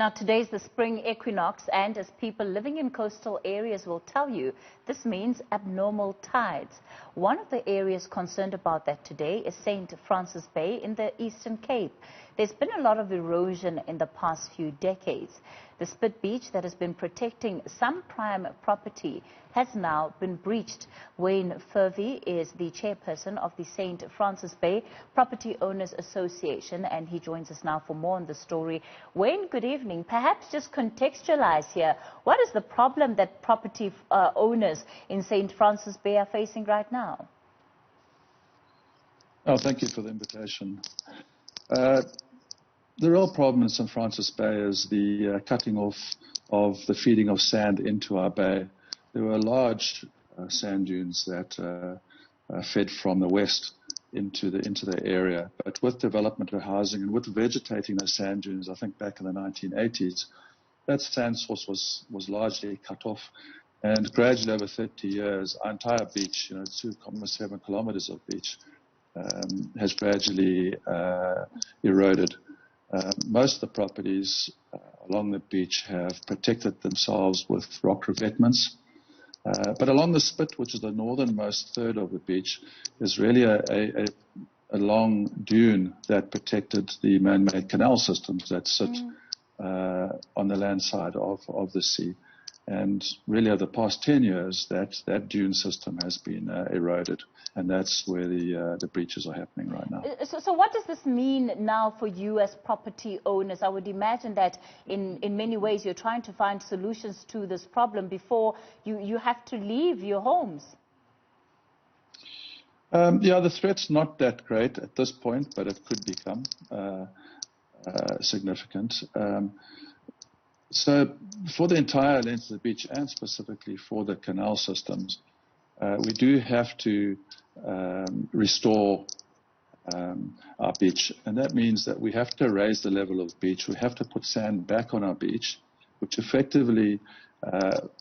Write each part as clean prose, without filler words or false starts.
Now, today's the spring equinox, and as people living in coastal areas will tell you, this means abnormal tides. One of the areas concerned about that today is St. Francis Bay in the Eastern Cape. There's been a lot of erosion in the past few decades. The spit beach that has been protecting some prime property has now been breached. Wayne Furphy is the chairperson of the St. Francis Bay Property Owners Association, and he joins us now for more on the story. Wayne, good evening. Perhaps just contextualize here. What is the problem that property owners in St. Francis Bay are facing right now? Oh, thank you for the invitation. The real problem in St. Francis Bay is the cutting off of the feeding of sand into our bay. There were large sand dunes that fed from the west into the area. But with development of housing and with vegetating those sand dunes, I think back in the 1980s, that sand source was largely cut off. And gradually over 30 years, our entire beach, 2.7 kilometers of beach, has gradually eroded. Most of the properties along the beach have protected themselves with rock revetments. But along the spit, which is the northernmost third of the beach, is really a long dune that protected the man-made canal systems that sit on the land side of the sea. And really over the past 10 years, that dune system has been eroded, and that's where the breaches are happening right now. So what does this mean now for you as property owners? I would imagine that in many ways you're trying to find solutions to this problem before you have to leave your homes. Yeah, the threat's not that great at this point, but it could become significant. So for the entire length of the beach, and specifically for the canal systems, we do have to restore our beach. And that means that we have to raise the level of the beach. We have to put sand back on our beach, which effectively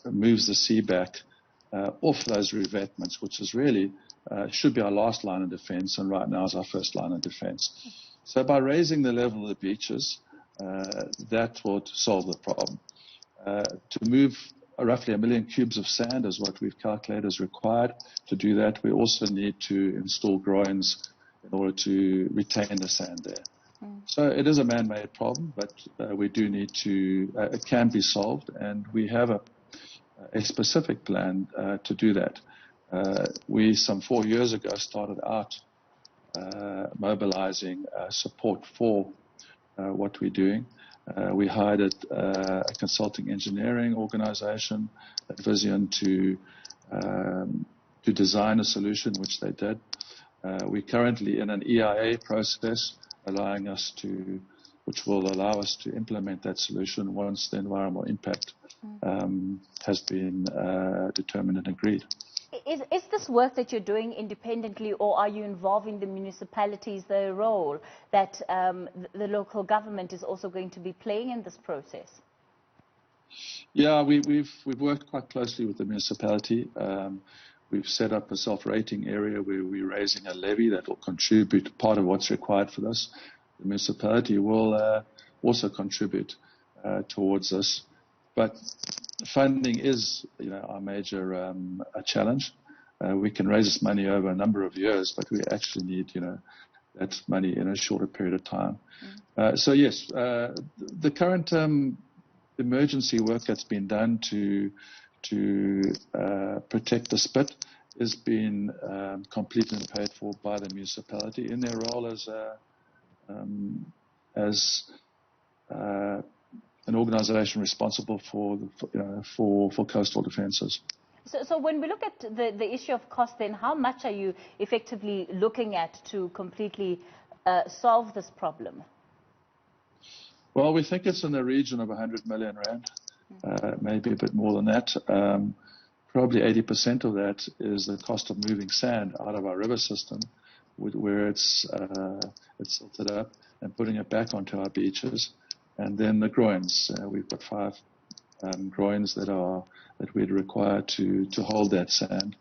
moves the sea back off those revetments, which is really should be our last line of defense, and right now is our first line of defense. So by raising the level of the beaches, that would solve the problem. To move roughly 1 million cubes of sand is what we've calculated is required. To do that, we also need to install groins in order to retain the sand there. So it is a man-made problem, but we do need to, it can be solved, and we have a specific plan to do that. We, some 4 years ago, started out mobilizing support for what we're doing. We hired a consulting engineering organization at Vision to design a solution, which they did. We're currently in an EIA process, which will allow us to implement that solution once the environmental impact has been determined and agreed. Is this work that you're doing independently, or are you involving the municipalities, the role that the local government is also going to be playing in this process? Yeah, we've worked quite closely with the municipality. We've set up a self-rating area where we're raising a levy that will contribute part of what's required for this. The municipality will also contribute towards this. But funding is, our major challenge. We can raise this money over a number of years, but we actually need, that money in a shorter period of time. So yes, the current emergency work that's been done to protect the spit is being completed and paid for by the municipality in their role as an organization responsible for coastal defenses. So when we look at the issue of cost, then how much are you effectively looking at to completely solve this problem? Well, we think it's in the region of 100 million rand, maybe a bit more than that. Probably 80% of that is the cost of moving sand out of our river system, where it's silted up, and putting it back onto our beaches. And then the groins. We've got 5 groins that we'd require to hold that sand.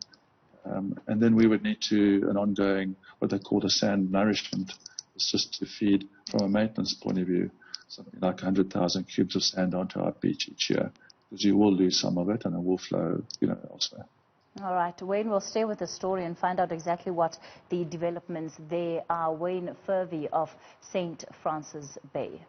And then we would need an ongoing, what they call the sand nourishment. It's just to feed from a maintenance point of view. something like 100,000 cubes of sand onto our beach each year, because you will lose some of it and it will flow, elsewhere. All right, Wayne, we'll stay with the story and find out exactly what the developments there are. Wayne Furphy of St. Francis Bay.